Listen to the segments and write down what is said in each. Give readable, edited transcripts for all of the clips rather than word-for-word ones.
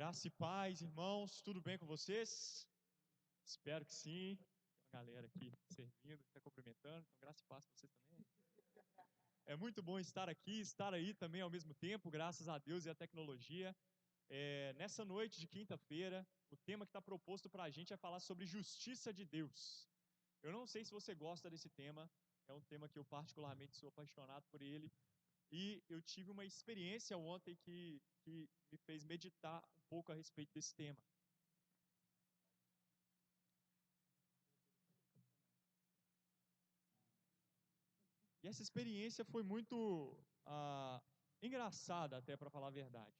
Graça e paz, irmãos, tudo bem com vocês? Espero que sim. Tem uma galera aqui servindo, está cumprimentando, então graça e paz para vocês também. É muito bom estar aqui, estar aí também ao mesmo tempo, graças a Deus e à tecnologia. Nessa noite de quinta-feira, o tema que está proposto para a gente é falar sobre justiça de Deus. Eu não sei se você gosta desse tema, é um tema que eu particularmente sou apaixonado por ele, e eu tive uma experiência ontem que me fez meditar um pouco a respeito desse tema. E essa experiência foi muito engraçada, até para falar a verdade.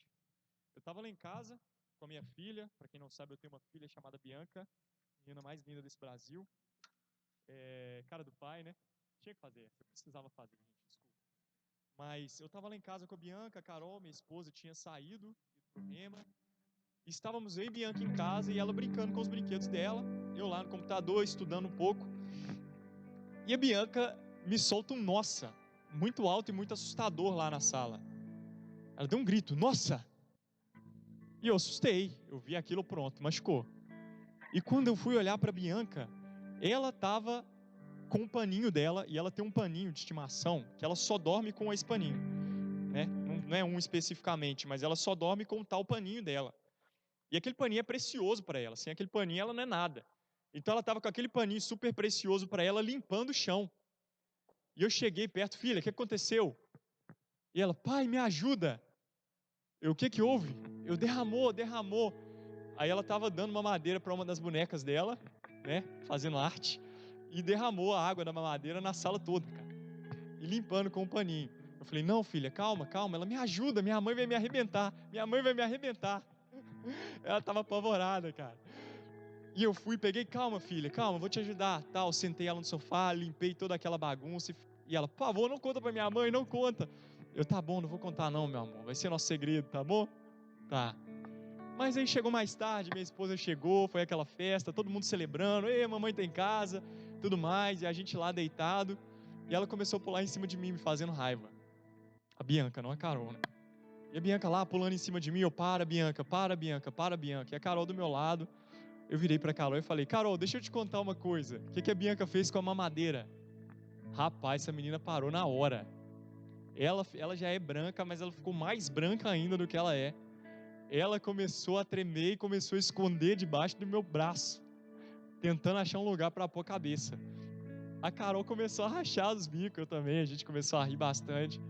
Eu estava lá em casa com a minha filha. Para quem não sabe, eu tenho uma filha chamada Bianca, menina mais linda desse Brasil. Cara do pai, né? Tinha que fazer, eu precisava fazer, gente, desculpa. Mas eu estava lá em casa com a Bianca, a Carol, minha esposa, tinha saído, ido pro Rema. Estávamos eu e Bianca em casa e ela brincando com os brinquedos dela. Eu lá no computador, estudando um pouco. E a Bianca me solta um nossa, muito alto e muito assustador lá na sala. Ela deu um grito, nossa! E eu assustei, eu vi aquilo, pronto, machucou. E quando eu fui olhar para a Bianca, ela estava com o paninho dela, e ela tem um paninho de estimação, que ela só dorme com esse paninho, né? Não é um especificamente, mas ela só dorme com o tal paninho dela. E aquele paninho é precioso para ela, sem aquele paninho ela não é nada. Então ela estava com aquele paninho super precioso para ela, limpando o chão. E eu cheguei perto, filha, o que aconteceu? E ela, pai, me ajuda. O que houve? Eu, derramou. Aí ela estava dando uma mamadeira para uma das bonecas dela, né, fazendo arte, e derramou a água da mamadeira na sala toda, cara, e limpando com um paninho. Eu falei, não, filha, calma. Ela, me ajuda, minha mãe vai me arrebentar. Ela estava apavorada, cara. E eu fui, peguei, calma, filha, vou te ajudar, tal. Sentei ela no sofá, limpei toda aquela bagunça. E ela, por favor, não conta pra minha mãe, não conta. Eu, tá bom, não vou contar não, meu amor, vai ser nosso segredo, tá bom? Tá. Mas aí chegou mais tarde, minha esposa chegou, foi aquela festa, todo mundo celebrando, ei, mamãe tá em casa, tudo mais, e a gente lá deitado. E ela começou a pular em cima de mim, me fazendo raiva. A Bianca, não a Carol, né? E a Bianca lá pulando em cima de mim, eu, para, Bianca. E a Carol do meu lado. Eu virei pra Carol e falei, Carol, deixa eu te contar uma coisa. O que a Bianca fez com a mamadeira? Rapaz, essa menina parou na hora. Ela já é branca, mas ela ficou mais branca ainda do que ela é. Ela começou a tremer e começou a esconder debaixo do meu braço, tentando achar um lugar para pôr a cabeça. A Carol começou a rachar os bicos, eu também, a gente começou a rir bastante.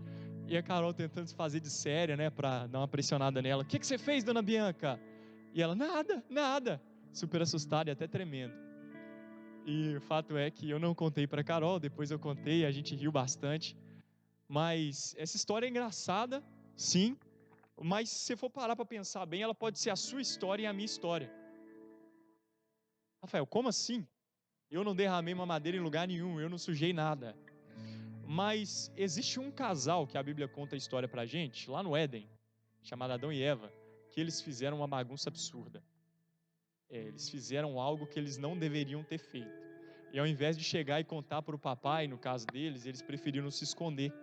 E a Carol tentando se fazer de séria, né, pra dar uma pressionada nela. O que você fez, dona Bianca? E ela, nada. Super assustada e até tremendo. E o fato é que eu não contei pra Carol, depois eu contei, a gente riu bastante. Mas essa história é engraçada, sim, mas se você for parar pra pensar bem, ela pode ser a sua história e a minha história. Rafael, como assim? Eu não derramei mamadeira em lugar nenhum, eu não sujei nada. Mas existe um casal que a Bíblia conta a história pra gente, lá no Éden, chamado Adão e Eva, que eles fizeram uma bagunça absurda. Eles fizeram algo que eles não deveriam ter feito. E ao invés de chegar e contar para o papai, no caso deles, eles preferiram se esconder.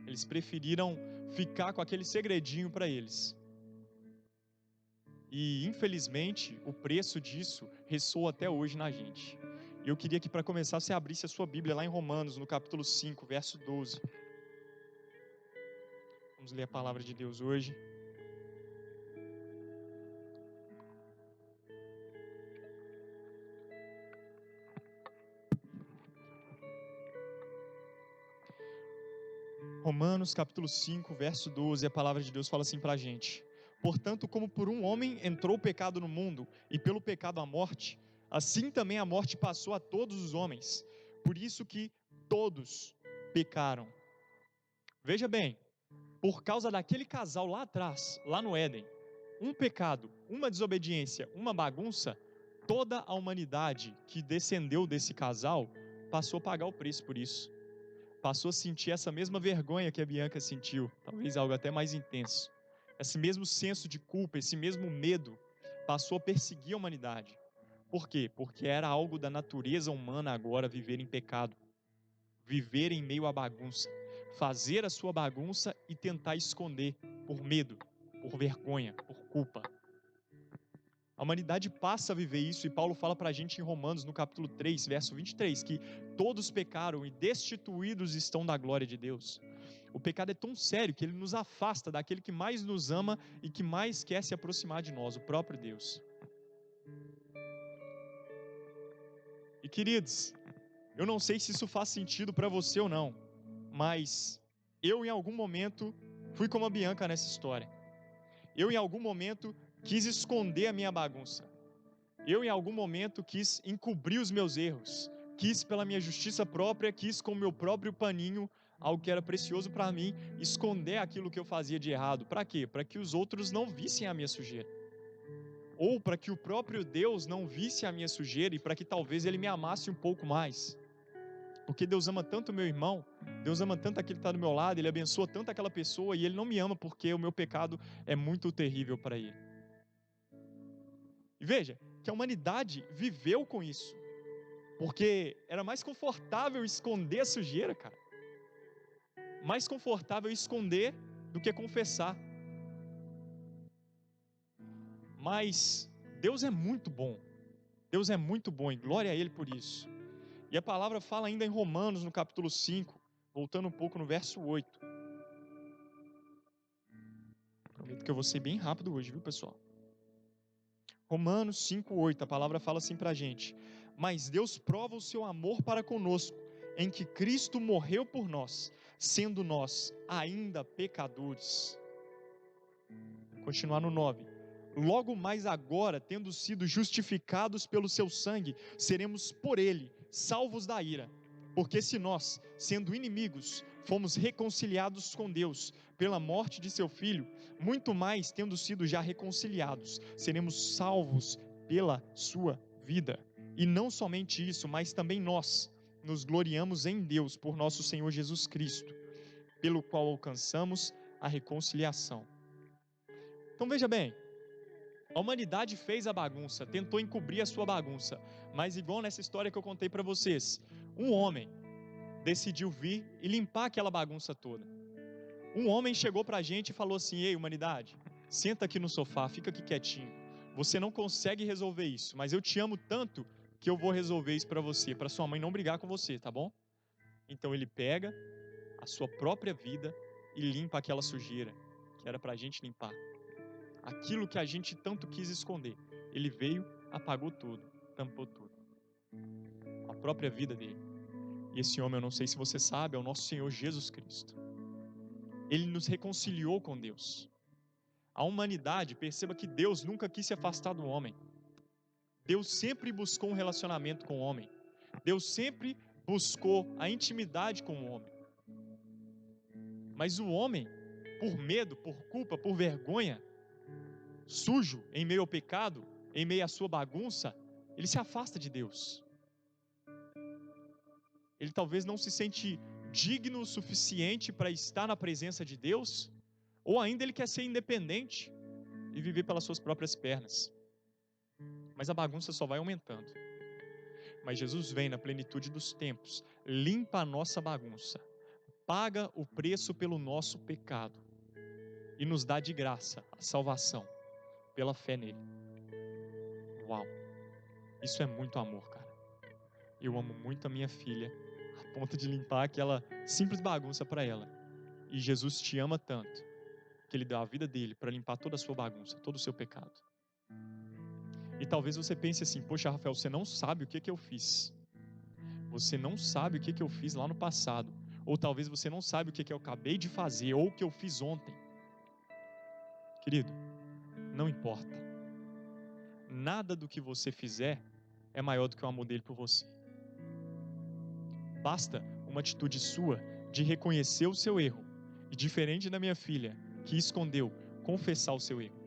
Eles preferiram ficar com aquele segredinho para eles. E infelizmente o preço disso ressoa até hoje na gente. E eu queria que para começar você abrisse a sua Bíblia lá em Romanos, no capítulo 5, verso 12. Vamos ler a palavra de Deus hoje. Romanos capítulo 5, verso 12, a palavra de Deus fala assim pra gente: portanto, como por um homem entrou o pecado no mundo, e pelo pecado a morte, assim também a morte passou a todos os homens, por isso que todos pecaram. Veja bem, por causa daquele casal lá atrás, lá no Éden, um pecado, uma desobediência, uma bagunça, toda a humanidade que descendeu desse casal passou a pagar o preço por isso. Passou a sentir essa mesma vergonha que a Bianca sentiu, talvez algo até mais intenso. Esse mesmo senso de culpa, esse mesmo medo, passou a perseguir a humanidade. Por quê? Porque era algo da natureza humana agora viver em pecado, viver em meio à bagunça, fazer a sua bagunça e tentar esconder por medo, por vergonha, por culpa. humanidade passa a viver isso, e Paulo fala para a gente em Romanos, no capítulo 3, verso 23, que todos pecaram e destituídos estão da glória de Deus. O pecado é tão sério que ele nos afasta daquele que mais nos ama e que mais quer se aproximar de nós, o próprio Deus. E queridos, eu não sei se isso faz sentido para você ou não, mas eu em algum momento fui como a Bianca nessa história. Eu em algum momento quis esconder a minha bagunça. Eu em algum momento quis encobrir os meus erros. Quis pela minha justiça própria, quis com o meu próprio paninho, algo que era precioso para mim, esconder aquilo que eu fazia de errado. Para quê? Para que os outros não vissem a minha sujeira. Ou para que o próprio Deus não visse a minha sujeira e para que talvez Ele me amasse um pouco mais. Porque Deus ama tanto o meu irmão, Deus ama tanto aquele que está do meu lado, Ele abençoa tanto aquela pessoa, e Ele não me ama porque o meu pecado é muito terrível para Ele. E veja, que a humanidade viveu com isso, porque era mais confortável esconder a sujeira, cara. Mais confortável esconder do que confessar. Mas Deus é muito bom. Deus é muito bom, e glória a Ele por isso. E a palavra fala ainda em Romanos, no capítulo 5, voltando um pouco no verso 8. Prometo que eu vou ser bem rápido hoje, viu, pessoal? Romanos 5:8, a palavra fala assim pra gente: mas Deus prova o seu amor para conosco, em que Cristo morreu por nós, sendo nós ainda pecadores. Vou continuar no 9. Logo mais agora, tendo sido justificados pelo seu sangue, seremos por ele salvos da ira. Porque se nós, sendo inimigos, fomos reconciliados com Deus pela morte de seu Filho, muito mais, tendo sido já reconciliados, seremos salvos pela sua vida. E não somente isso, mas também nós nos gloriamos em Deus por nosso Senhor Jesus Cristo, pelo qual alcançamos a reconciliação. Então veja bem, a humanidade fez a bagunça, tentou encobrir a sua bagunça, mas igual nessa história que eu contei para vocês, um homem decidiu vir e limpar aquela bagunça toda. Um homem chegou para a gente e falou assim: ei, humanidade, senta aqui no sofá, fica aqui quietinho. Você não consegue resolver isso, mas eu te amo tanto que eu vou resolver isso para você, para sua mãe não brigar com você, tá bom? Então ele pega a sua própria vida e limpa aquela sujeira que era para a gente limpar. Aquilo que a gente tanto quis esconder, ele veio, apagou tudo, tampou tudo. A própria vida dele. E esse homem, eu não sei se você sabe, é o nosso Senhor Jesus Cristo. Ele nos reconciliou com Deus. A humanidade, perceba que Deus nunca quis se afastar do homem. Deus sempre buscou um relacionamento com o homem. Deus sempre buscou a intimidade com o homem. Mas o homem, por medo, por culpa, por vergonha, sujo, em meio ao pecado, em meio à sua bagunça, ele se afasta de Deus. Ele talvez não se sente digno o suficiente para estar na presença de Deus, ou ainda ele quer ser independente e viver pelas suas próprias pernas. Mas a bagunça só vai aumentando. Mas Jesus vem na plenitude dos tempos, limpa a nossa bagunça, paga o preço pelo nosso pecado e nos dá de graça a salvação pela fé nele. Uau, isso é muito amor, cara. Eu amo muito a minha filha, a ponto de limpar aquela simples bagunça para ela. E Jesus te ama tanto, que Ele deu a vida dele para limpar toda a sua bagunça, todo o seu pecado. E talvez você pense assim: poxa, Rafael, você não sabe o que eu fiz. Você não sabe o que eu fiz lá no passado. Ou talvez você não sabe o que eu acabei de fazer, ou o que eu fiz ontem. Querido, não importa. Nada do que você fizer é maior do que o amor dele por você. Basta uma atitude sua de reconhecer o seu erro e, diferente da minha filha, que escondeu, confessar o seu erro.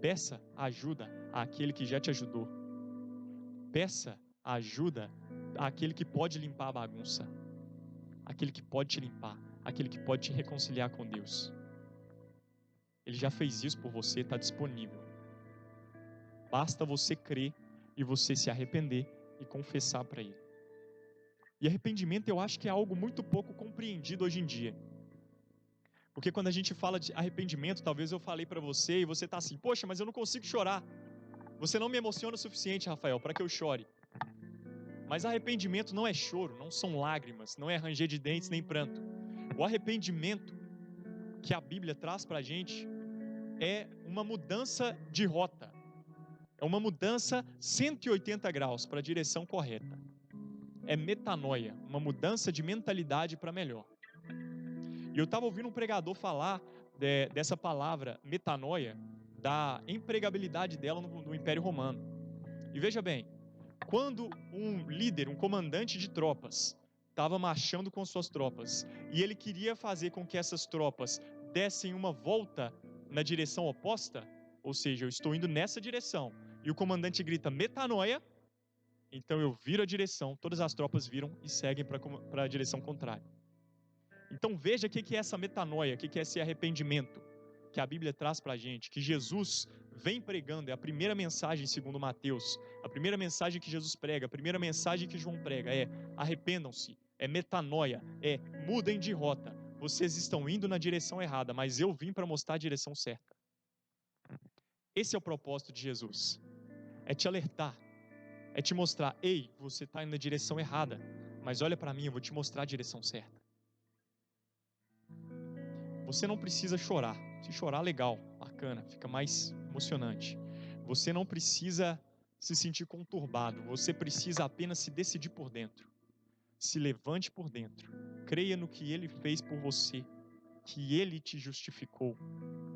Peça ajuda àquele que já te ajudou. Peça ajuda àquele que pode limpar a bagunça, aquele que pode te limpar, aquele que pode te reconciliar com Deus. Ele já fez isso por você, está disponível. Basta você crer e você se arrepender e confessar para Ele. E arrependimento eu acho que é algo muito pouco compreendido hoje em dia. Porque quando a gente fala de arrependimento, talvez eu falei para você e você está assim: poxa, mas eu não consigo chorar. Você não me emociona o suficiente, Rafael, para que eu chore. Mas arrependimento não é choro, não são lágrimas, não é ranger de dentes nem pranto. O arrependimento que a Bíblia traz para a gente é uma mudança de rota. É uma mudança 180 graus para a direção correta. É metanoia, uma mudança de mentalidade para melhor. E eu estava ouvindo um pregador falar dessa palavra metanoia, da empregabilidade dela no Império Romano. E veja bem, quando um líder, um comandante de tropas, estava marchando com suas tropas e ele queria fazer com que essas tropas dessem uma volta na direção oposta, ou seja, eu estou indo nessa direção, e o comandante grita metanoia, então eu viro a direção, todas as tropas viram e seguem para a direção contrária. Então veja o que é essa metanoia, o que é esse arrependimento que a Bíblia traz para a gente, que Jesus vem pregando, é a primeira mensagem segundo Mateus, a primeira mensagem que Jesus prega, a primeira mensagem que João prega é: arrependam-se, é metanoia, é mudem de rota, vocês estão indo na direção errada, mas eu vim para mostrar a direção certa. Esse é o propósito de Jesus, é te alertar, é te mostrar: ei, você está indo na direção errada, mas olha para mim, eu vou te mostrar a direção certa. Você não precisa chorar. Se chorar, legal, bacana, fica mais emocionante. Você não precisa se sentir conturbado. Você precisa apenas se decidir por dentro. Se levante por dentro. Creia no que Ele fez por você, que Ele te justificou.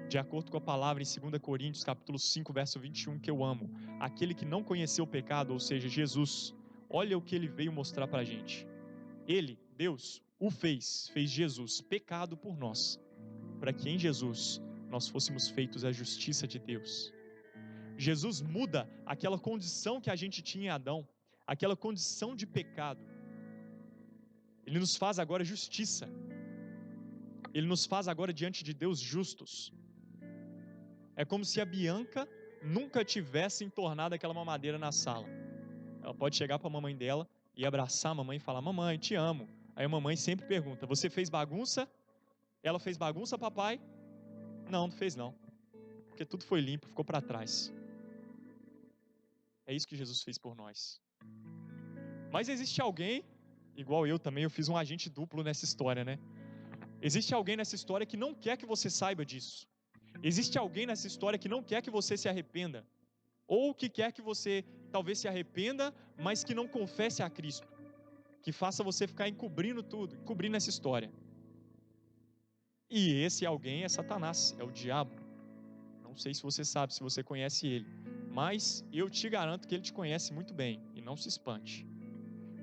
De acordo com a palavra em 2 Coríntios, capítulo 5, verso 21, que eu amo. Aquele que não conheceu o pecado, ou seja, Jesus, olha o que Ele veio mostrar para a gente. Ele, Deus, o fez Jesus pecado por nós, para que em Jesus nós fôssemos feitos a justiça de Deus. Jesus muda aquela condição que a gente tinha em Adão, aquela condição de pecado. Ele nos faz agora justiça. Ele nos faz agora diante de Deus justos. É como se a Bianca nunca tivesse entornado aquela mamadeira na sala. Ela pode chegar para a mamãe dela e abraçar a mamãe e falar: mamãe, te amo. Aí a mamãe sempre pergunta: você fez bagunça? Ela fez bagunça, papai? Não fez não, porque tudo foi limpo, ficou para trás. É isso que Jesus fez por nós. Mas existe alguém, igual eu também, eu fiz um agente duplo nessa história, né? Existe alguém nessa história que não quer que você saiba disso. Existe alguém nessa história que não quer que você se arrependa, ou que quer que você talvez se arrependa, mas que não confesse a Cristo, que faça você ficar encobrindo tudo, encobrindo essa história. E esse alguém é Satanás, é o diabo. Não sei se você sabe, se você conhece ele, mas eu te garanto que ele te conhece muito bem, e não se espante,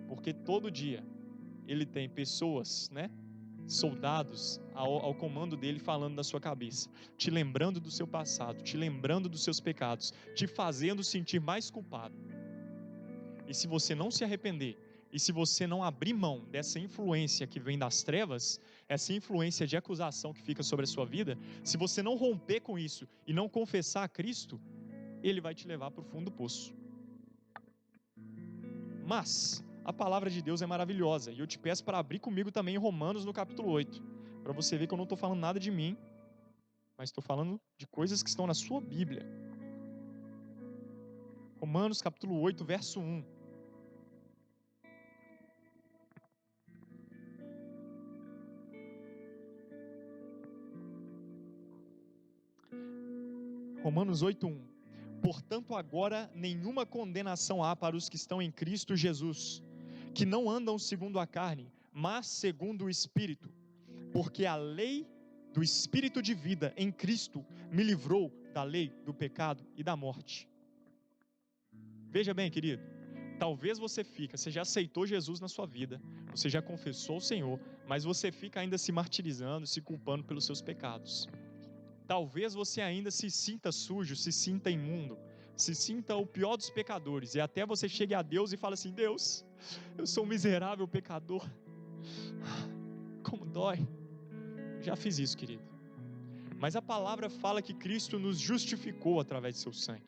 porque todo dia ele tem pessoas, né, soldados ao comando dele, falando na sua cabeça, te lembrando do seu passado, te lembrando dos seus pecados, te fazendo sentir mais culpado. E se você não se arrepender, e se você não abrir mão dessa influência que vem das trevas, essa influência de acusação que fica sobre a sua vida, se você não romper com isso e não confessar a Cristo, ele vai te levar para o fundo do poço. Mas a palavra de Deus é maravilhosa, e eu te peço para abrir comigo também em Romanos no capítulo 8, para você ver que eu não estou falando nada de mim, mas estou falando de coisas que estão na sua Bíblia. Romanos capítulo 8, verso 1. Romanos 8:1. Portanto, agora nenhuma condenação há para os que estão em Cristo Jesus, que não andam segundo a carne, mas segundo o Espírito. Porque a lei do Espírito de vida em Cristo me livrou da lei do pecado e da morte. Veja bem, querido, talvez você já aceitou Jesus na sua vida, você já confessou o Senhor, mas você fica ainda se martirizando, se culpando pelos seus pecados. Talvez você ainda se sinta sujo, se sinta imundo, se sinta o pior dos pecadores, e até você chegue a Deus e fala assim: Deus, eu sou um miserável pecador, como dói. Já fiz isso, querido. Mas a palavra fala que Cristo nos justificou através de seu sangue,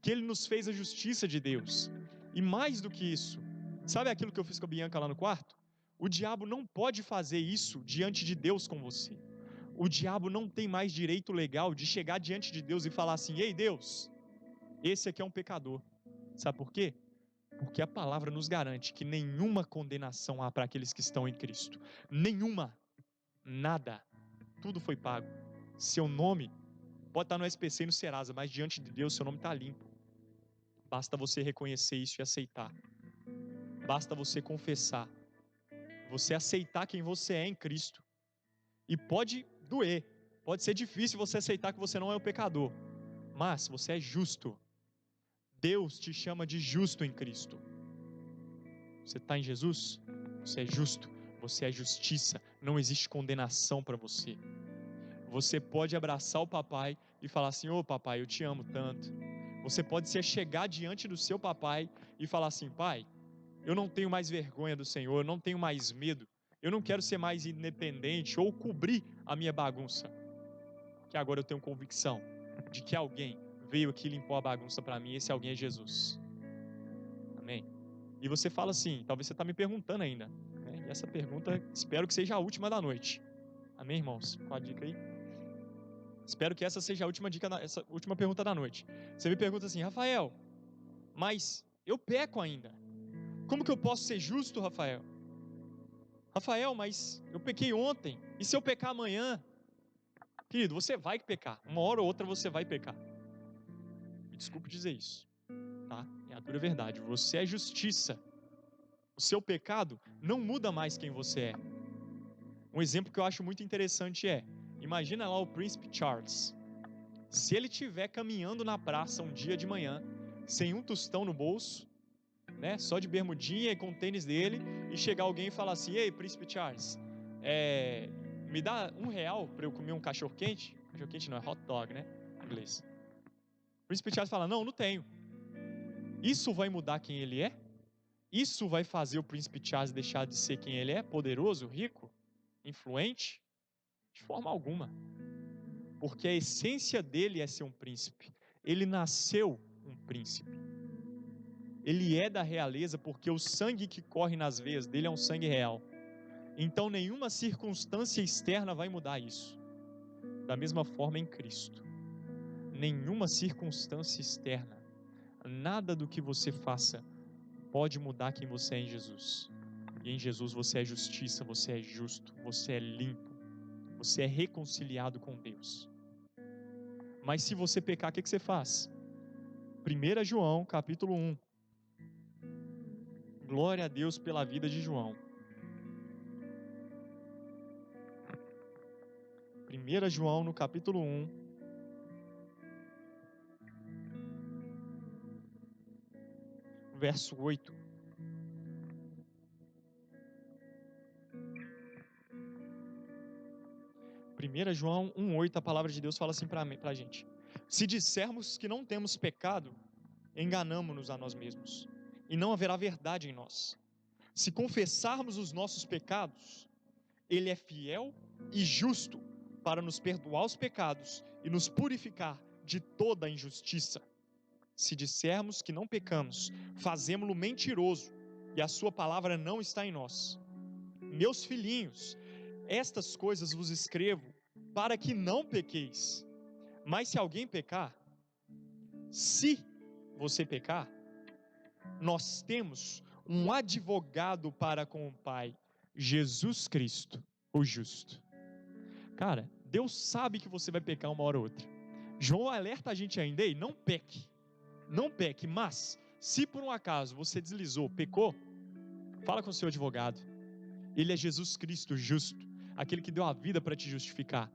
que Ele nos fez a justiça de Deus, e mais do que isso, sabe aquilo que eu fiz com a Bianca lá no quarto? O diabo não pode fazer isso diante de Deus com você. O diabo não tem mais direito legal de chegar diante de Deus e falar assim: ei Deus, esse aqui é um pecador. Sabe por quê? Porque a palavra nos garante que nenhuma condenação há para aqueles que estão em Cristo. Nenhuma. Nada. Tudo foi pago. Seu nome pode estar no SPC e no Serasa, mas diante de Deus seu nome está limpo. Basta você reconhecer isso e aceitar. Basta você confessar. Você aceitar quem você é em Cristo. E pode doer. Pode ser difícil você aceitar que você não é um pecador. Mas você é justo. Deus te chama de justo em Cristo. Você está em Jesus? Você é justo. Você é justiça. Não existe condenação para você. Você pode abraçar o papai e falar assim: ô papai, eu te amo tanto. Você pode se chegar diante do seu papai e falar assim: pai, eu não tenho mais vergonha do Senhor, eu não tenho mais medo, eu não quero ser mais independente ou cobrir a minha bagunça, que agora eu tenho convicção de que alguém veio aqui e limpou a bagunça para mim, e esse alguém é Jesus. Amém? E você fala assim, talvez você está me perguntando ainda, né? E essa pergunta espero que seja a última da noite. Amém, irmãos? Qual a dica aí? Espero que essa seja a última dica, essa última pergunta da noite. Você me pergunta assim: Rafael, mas eu peco ainda. Como que eu posso ser justo, Rafael? Rafael, mas eu pequei ontem. E se eu pecar amanhã? Querido, você vai pecar. Uma hora ou outra você vai pecar. Me desculpe dizer isso, tá? É a dura verdade. Você é justiça. O seu pecado não muda mais quem você é. Um exemplo que eu acho muito interessante é: imagina lá o príncipe Charles. Se ele estiver caminhando na praça um dia de manhã, sem um tostão no bolso, né, só de bermudinha e com o tênis dele, e chegar alguém e falar assim: ei, príncipe Charles, me dá R$1 para eu comer um cachorro quente? Cachorro quente não, é hot dog, né, em inglês. O príncipe Charles fala: não tenho. Isso vai mudar quem ele é? Isso vai fazer o príncipe Charles deixar de ser quem ele é? Poderoso, rico, influente? De forma alguma. Porque a essência dele é ser um príncipe. Ele nasceu um príncipe. Ele é da realeza porque o sangue que corre nas veias dele é um sangue real. Então nenhuma circunstância externa vai mudar isso. Da mesma forma em Cristo. Nenhuma circunstância externa, nada do que você faça pode mudar quem você é em Jesus. E em Jesus você é justiça, você é justo, você é limpo, você é reconciliado com Deus. Mas se você pecar, o que você faz? 1 João capítulo 1. Glória a Deus pela vida de João. 1 João no capítulo 1. Verso 8. João 1,8, a palavra de Deus fala assim para a gente: se dissermos que não temos pecado, enganamo-nos a nós mesmos, e não haverá verdade em nós. Se confessarmos os nossos pecados, Ele é fiel e justo para nos perdoar os pecados e nos purificar de toda a injustiça. Se dissermos que não pecamos, fazemo-lo mentiroso, e a sua palavra não está em nós. Meus filhinhos, estas coisas vos escrevo para que não pequeis. Mas se alguém pecar, se você pecar, nós temos um advogado para com o Pai, Jesus Cristo, o justo. Cara, Deus sabe que você vai pecar uma hora ou outra. João alerta a gente ainda: ei, não peque. Não peque, mas se por um acaso você deslizou, pecou, fala com o seu advogado. Ele é Jesus Cristo justo, aquele que deu a vida para te justificar,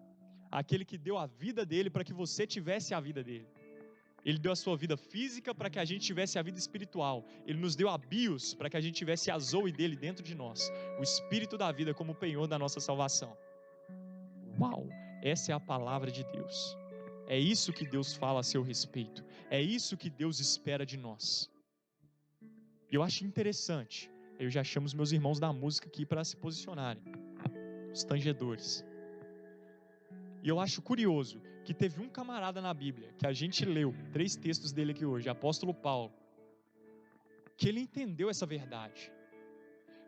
aquele que deu a vida dele para que você tivesse a vida dele. Ele deu a sua vida física para que a gente tivesse a vida espiritual. Ele nos deu a bios para que a gente tivesse a zoe dele dentro de nós, o espírito da vida como penhor da nossa salvação. Uau, essa é a palavra de Deus. É isso que Deus fala a seu respeito. É isso que Deus espera de nós. E eu acho interessante. Eu já chamo os meus irmãos da música aqui para se posicionarem. Os tangedores. E eu acho curioso que teve um camarada na Bíblia, que a gente leu 3 textos dele aqui hoje, apóstolo Paulo, que ele entendeu essa verdade.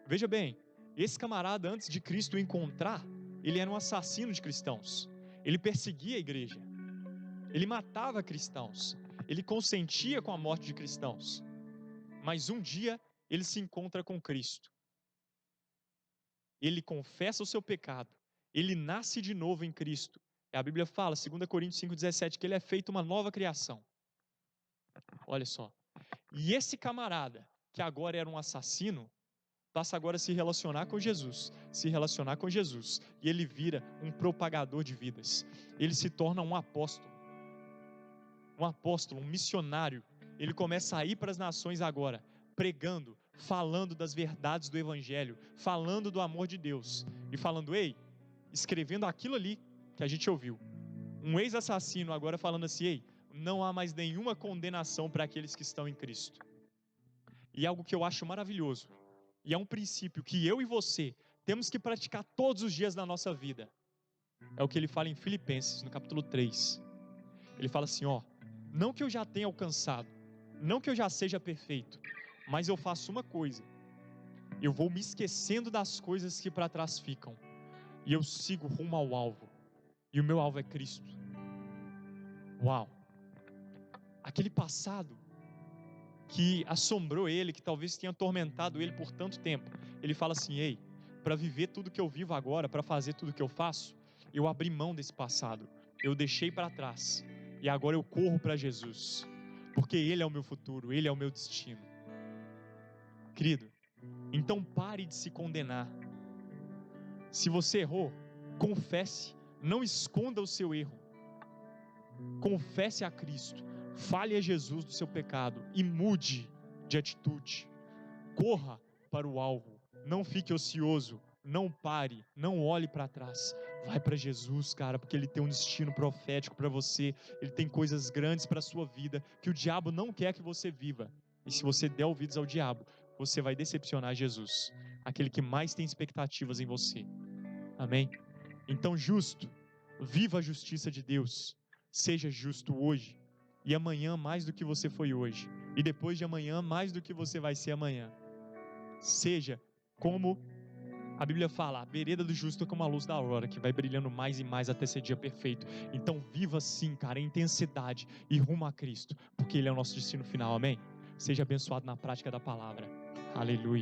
Veja bem, esse camarada, antes de Cristo o encontrar, ele era um assassino de cristãos. Ele perseguia a igreja. Ele matava cristãos. ele consentia com a morte de cristãos, mas um dia ele se encontra com Cristo. Ele confessa o seu pecado, ele nasce de novo em Cristo. A Bíblia fala, 2 Coríntios 5,17, que ele é feito uma nova criação. Olha só. E esse camarada, que agora era um assassino, passa agora a se relacionar com Jesus, e ele vira um propagador de vidas. Ele se torna um apóstolo, um missionário. Ele começa a ir para as nações agora, pregando, falando das verdades do Evangelho, falando do amor de Deus, e falando, escrevendo aquilo ali que a gente ouviu. Um ex-assassino agora falando assim, não há mais nenhuma condenação para aqueles que estão em Cristo. E algo que eu acho maravilhoso, e é um princípio que eu e você temos que praticar todos os dias da nossa vida, é o que ele fala em Filipenses, no capítulo 3. Ele fala assim, não que eu já tenha alcançado, não que eu já seja perfeito, mas eu faço uma coisa, eu vou me esquecendo das coisas que para trás ficam, e eu sigo rumo ao alvo, e o meu alvo é Cristo. Uau! Aquele passado que assombrou ele, que talvez tenha atormentado ele por tanto tempo, ele fala assim, para viver tudo que eu vivo agora, para fazer tudo que eu faço, eu abri mão desse passado, eu deixei para trás, e agora eu corro para Jesus, porque Ele é o meu futuro, Ele é o meu destino. Querido, então pare de se condenar. Se você errou, confesse, não esconda o seu erro, confesse a Cristo, fale a Jesus do seu pecado e mude de atitude. Corra para o alvo, não fique ocioso, não pare, não olhe para trás. Vai para Jesus, cara, porque Ele tem um destino profético para você. Ele tem coisas grandes para a sua vida que o diabo não quer que você viva. E se você der ouvidos ao diabo, você vai decepcionar Jesus, aquele que mais tem expectativas em você. Amém? Então, justo, viva a justiça de Deus. Seja justo hoje e amanhã mais do que você foi hoje, e depois de amanhã mais do que você vai ser amanhã. Seja como a Bíblia fala, a vereda do justo é como a luz da aurora, que vai brilhando mais e mais até ser dia perfeito. Então viva assim, cara, em intensidade e rumo a Cristo, porque Ele é o nosso destino final, amém? Seja abençoado na prática da palavra. Aleluia.